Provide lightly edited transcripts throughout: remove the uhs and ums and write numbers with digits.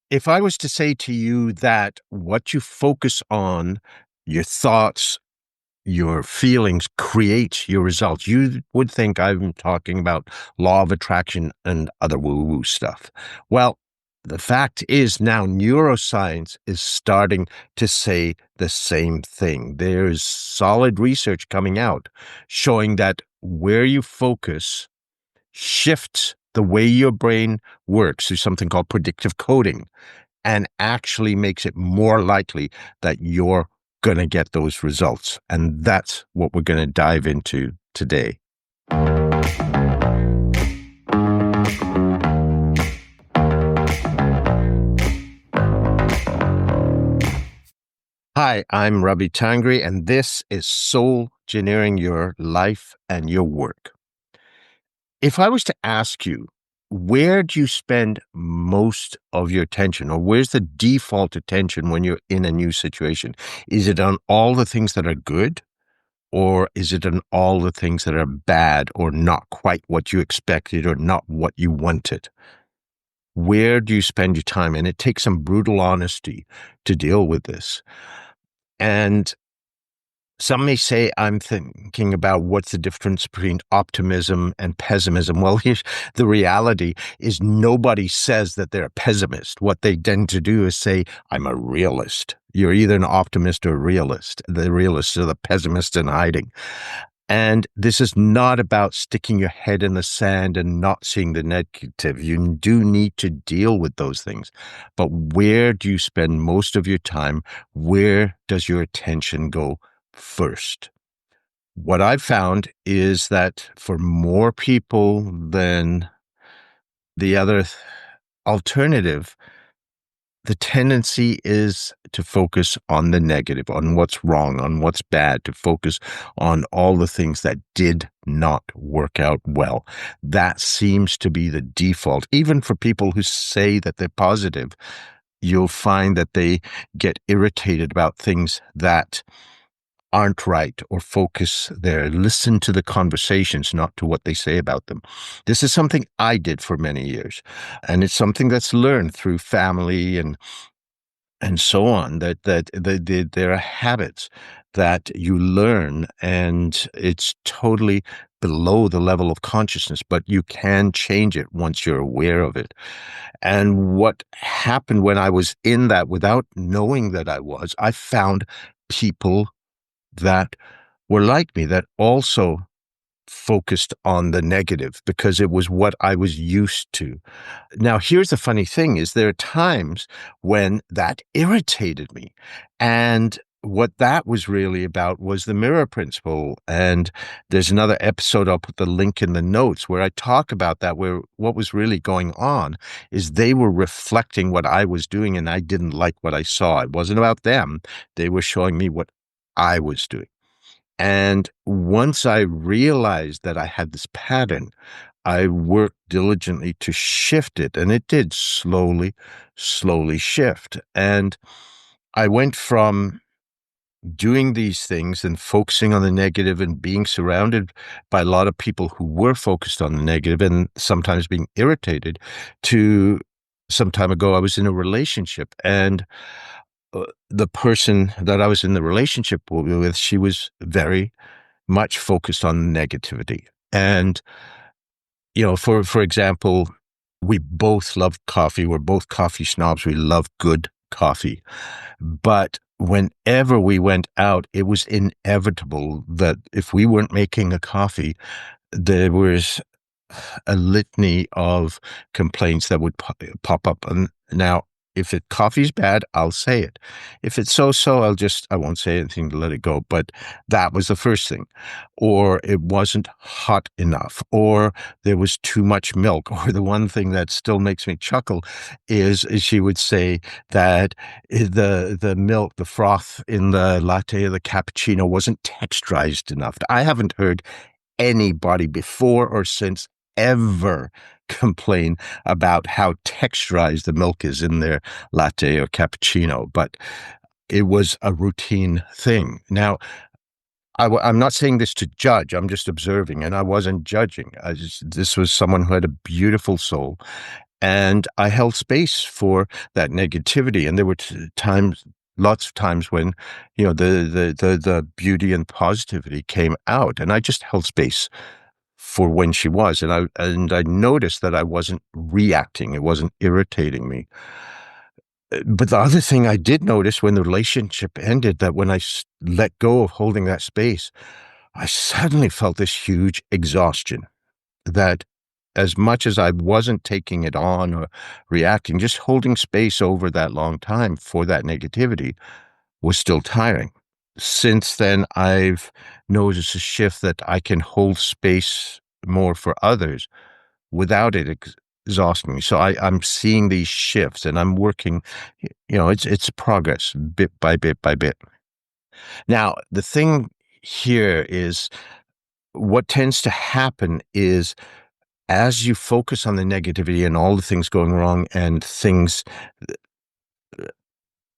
If I was to say to you that what you focus on, your thoughts, your feelings create your results, you would think I'm talking about law of attraction and other woo-woo stuff. Well, the fact is now neuroscience is starting to say the same thing. There's solid research coming out showing that where you focus shifts the way your brain works through something called predictive coding and actually makes it more likely that you're going to get those results. And that's what we're going to dive into today. Hi, I'm Ravi Tangri, and this is Soul Engineering Your Life and Your Work. If I was to ask you, where do you spend most of your attention, or where's the default attention when you're in a new situation? Is it on all the things that are good, or is it on all the things that are bad or not quite what you expected or not what you wanted? Where do you spend your time? And it takes some brutal honesty to deal with this. And some may say I'm thinking about what's the difference between optimism and pessimism. Well, here's the reality is nobody says that they're a pessimist. What they tend to do is say, I'm a realist. You're either an optimist or a realist. The realists are the pessimists in hiding. And this is not about sticking your head in the sand and not seeing the negative. You do need to deal with those things. But where do you spend most of your time? Where does your attention go first? What I've found is that for more people than the other alternative, the tendency is to focus on the negative, on what's wrong, on what's bad, to focus on all the things that did not work out well. That seems to be the default. Even for people who say that they're positive, you'll find that they get irritated about things that aren't right or focus there. Listen to the conversations, not to what they say about them. This is something I did for many years, and it's something that's learned through family and so on, that there are habits that you learn, and it's totally below the level of consciousness, but you can change it once you're aware of it. And what happened when I was in that without knowing that I found people that were like me, that also focused on the negative because it was what I was used to. Now, here's the funny thing is there are times when that irritated me. And what that was really about was the mirror principle. And there's another episode, I'll put the link in the notes, where I talk about that, where what was really going on is they were reflecting what I was doing and I didn't like what I saw. It wasn't about them. They were showing me what I was doing. And once I realized that I had this pattern, I worked diligently to shift it, and it did slowly shift. And I went from doing these things and focusing on the negative and being surrounded by a lot of people who were focused on the negative and sometimes being irritated to some time ago, I was in a relationship, and the person that I was in the relationship with, she was very much focused on negativity. And, for example, we both love coffee. We're both coffee snobs. We love good coffee. But whenever we went out, it was inevitable that if we weren't making a coffee, there was a litany of complaints that would pop up. And now, if coffee's bad, I'll say it. If it's so-so, I won't say anything to let it go. But that was the first thing. Or it wasn't hot enough, or there was too much milk. Or the one thing that still makes me chuckle is she would say that the milk, the froth in the latte or the cappuccino wasn't texturized enough. I haven't heard anybody before or since ever complain about how texturized the milk is in their latte or cappuccino, but it was a routine thing. Now, I'm not saying this to judge, I'm just observing, and I wasn't judging. This was someone who had a beautiful soul, And I held space for that negativity. And there were times, lots of times when, the beauty and positivity came out, and I just held space for when she was. And I noticed that I wasn't reacting. It wasn't irritating me. But the other thing I did notice when the relationship ended, that when I let go of holding that space, I suddenly felt this huge exhaustion, that as much as I wasn't taking it on or reacting, just holding space over that long time for that negativity was still tiring. Since then, I've noticed a shift that I can hold space more for others without it exhausting me. So I'm seeing these shifts, and I'm working, it's progress bit by bit by bit. Now, the thing here is, what tends to happen is, as you focus on the negativity and all the things going wrong and things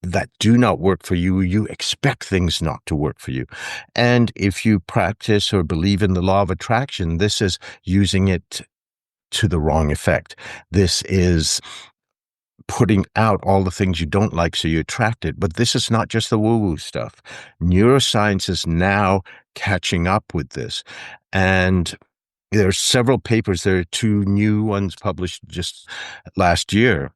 that do not work for you, you expect things not to work for you. And if you practice or believe in the law of attraction, this is using it to the wrong effect. This is putting out all the things you don't like so you attract it. But this is not just the woo-woo stuff. Neuroscience is now catching up with this. And there are several papers. There are two new ones published just last year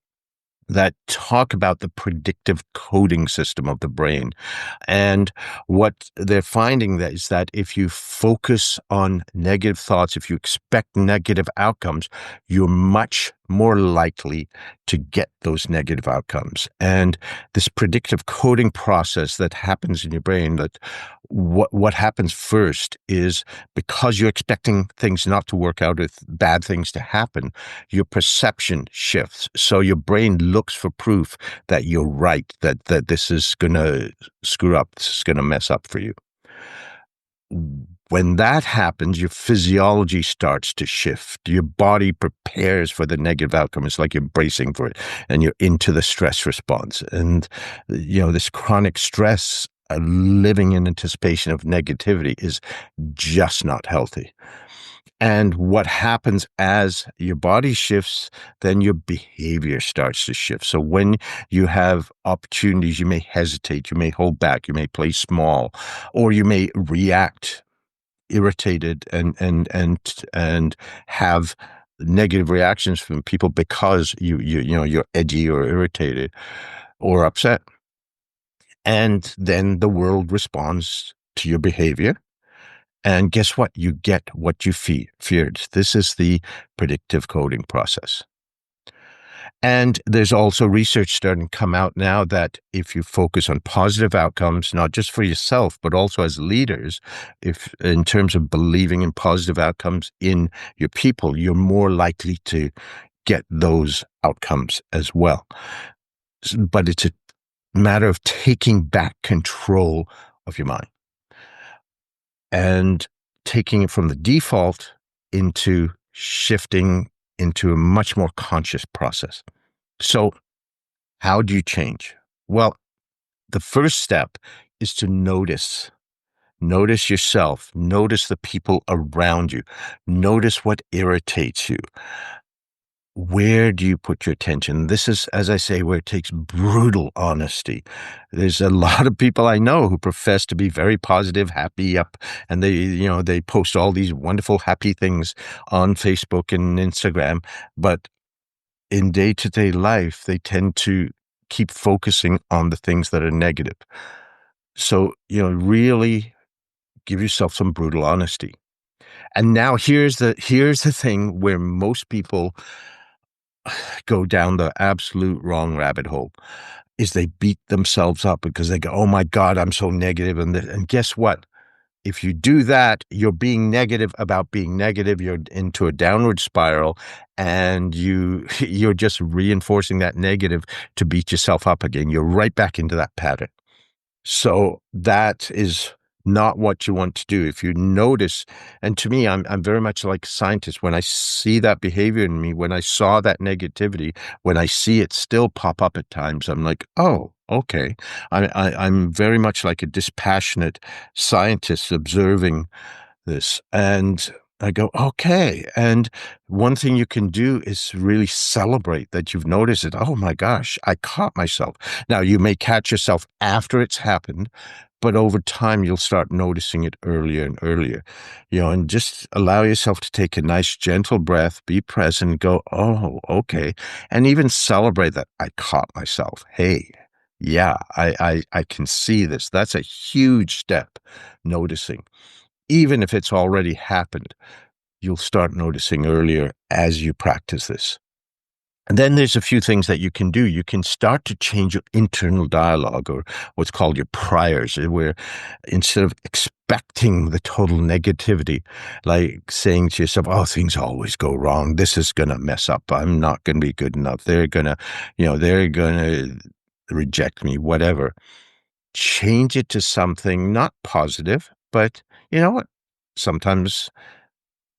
that talk about the predictive coding system of the brain. And what they're finding that is that if you focus on negative thoughts, if you expect negative outcomes, you're much more likely to get those negative outcomes. And this predictive coding process that happens in your brain, that what happens first is, because you're expecting things not to work out, with bad things to happen, your perception shifts. So your brain looks for proof that you're right, that this is going to screw up, this is going to mess up for you. When that happens, your physiology starts to shift. Your body prepares for the negative outcome. It's like you're bracing for it, and you're into the stress response. And, this chronic stress, living in anticipation of negativity, is just not healthy. And what happens as your body shifts, then your behavior starts to shift. So when you have opportunities, you may hesitate, you may hold back, you may play small, or you may react irritated and have negative reactions from people because you're edgy or irritated or upset. And then the world responds to your behavior. And guess what? You get what you feared. This is the predictive coding process. And there's also research starting to come out now that if you focus on positive outcomes, not just for yourself, but also as leaders, if in terms of believing in positive outcomes in your people, you're more likely to get those outcomes as well. But it's a matter of taking back control of your mind and taking it from the default into shifting into a much more conscious process. So how do you change? Well, the first step is to notice. Notice yourself. Notice the people around you. Notice what irritates you. Where do you put your attention? This is, as I say, where it takes brutal honesty. There's a lot of people I know who profess to be very positive, happy, up, and they post all these wonderful, happy things on Facebook and Instagram. But in day-to-day life, they tend to keep focusing on the things that are negative. So, really give yourself some brutal honesty. And now here's the thing where most people go down the absolute wrong rabbit hole, is they beat themselves up because they go, "Oh my God, I'm so negative." And guess what? If you do that, you're being negative about being negative. You're into a downward spiral, and you're just reinforcing that negative to beat yourself up again. You're right back into that pattern. So that is not what you want to do. If you notice, and to me, I'm very much like a scientist. When I see that behavior in me, when I saw that negativity, when I see it still pop up at times, I'm like, oh, okay. I'm very much like a dispassionate scientist observing this. And I go, okay. And one thing you can do is really celebrate that you've noticed it. Oh my gosh, I caught myself. Now, you may catch yourself after it's happened, but over time, you'll start noticing it earlier and earlier, and just allow yourself to take a nice, gentle breath, be present, go, oh, okay. And even celebrate that I caught myself. Hey, yeah, I can see this. That's a huge step, noticing. Even if it's already happened, you'll start noticing earlier as you practice this. And then there's a few things that you can do. You can start to change your internal dialogue, or what's called your priors, where instead of expecting the total negativity, like saying to yourself, oh, things always go wrong. This is going to mess up. I'm not going to be good enough. They're going to reject me, whatever. Change it to something not positive, but you know what? Sometimes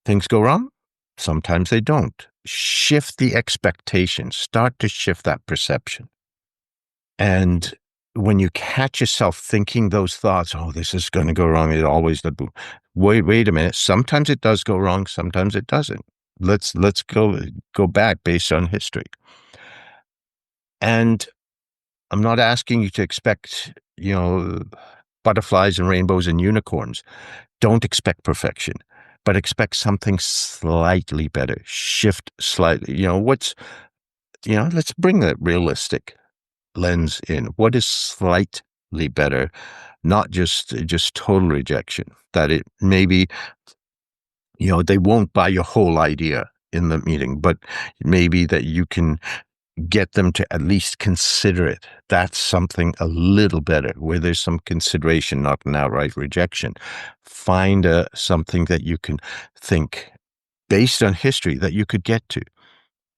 things go wrong. Sometimes they don't. Shift the expectations. Start to shift that perception. And when you catch yourself thinking those thoughts, oh, this is going to go wrong. It always does. Wait a minute. Sometimes it does go wrong. Sometimes it doesn't. Let's go back based on history. And I'm not asking you to expect, butterflies and rainbows and unicorns. Don't expect perfection, but expect something slightly better. Shift slightly. Let's bring that realistic lens in. What is slightly better? Not just total rejection. That it maybe, they won't buy your whole idea in the meeting, but maybe that you can get them to at least consider it. That's something a little better, where there's some consideration, not an outright rejection. Find something that you can think based on history that you could get to.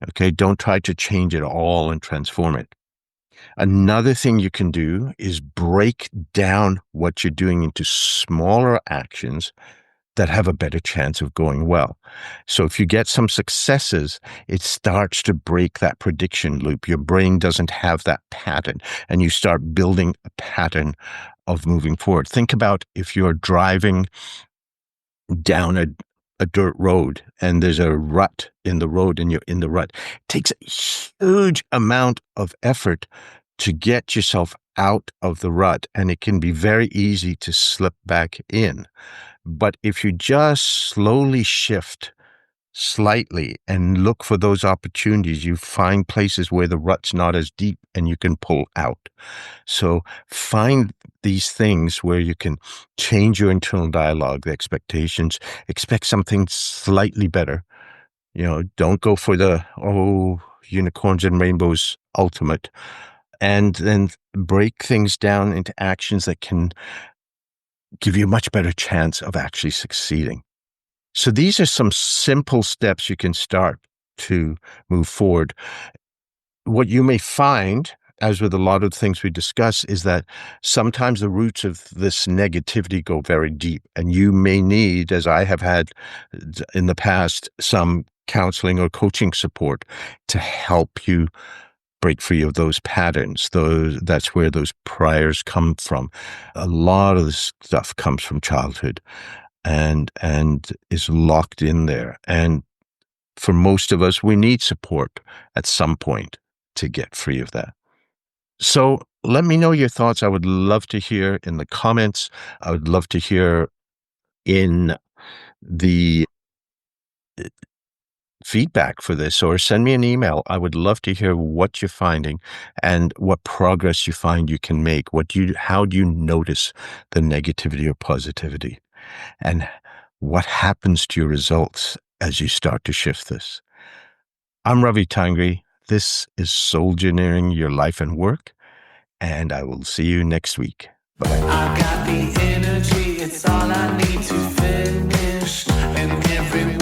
Okay, don't try to change it all and transform it. Another thing you can do is break down what you're doing into smaller actions that have a better chance of going well. So if you get some successes, it starts to break that prediction loop. Your brain doesn't have that pattern, and you start building a pattern of moving forward. Think about if you're driving down a dirt road and there's a rut in the road and you're in the rut. It takes a huge amount of effort to get yourself out of the rut, and it can be very easy to slip back in. But if you just slowly shift slightly and look for those opportunities, you find places where the rut's not as deep and you can pull out. So find these things where you can change your internal dialogue, the expectations, expect something slightly better. Don't go for the, unicorns and rainbows ultimate. And then break things down into actions that can give you a much better chance of actually succeeding. So these are some simple steps you can start to move forward. What you may find, as with a lot of things we discuss, is that sometimes the roots of this negativity go very deep, and you may need, as I have had in the past, some counseling or coaching support to help you break free of those patterns. That's where those priors come from. A lot of this stuff comes from childhood and is locked in there. And for most of us, we need support at some point to get free of that. So let me know your thoughts. I would love to hear in the comments. I would love to hear in the feedback for this, or send me an email. I would love to hear what you're finding and what progress you find you can make. How do you notice the negativity or positivity? And what happens to your results as you start to shift this? I'm Ravi Tangri. This is Soul Engineering Your Life and Work, and I will see you next week. Bye-bye. I got the energy, it's all I need to finish, and every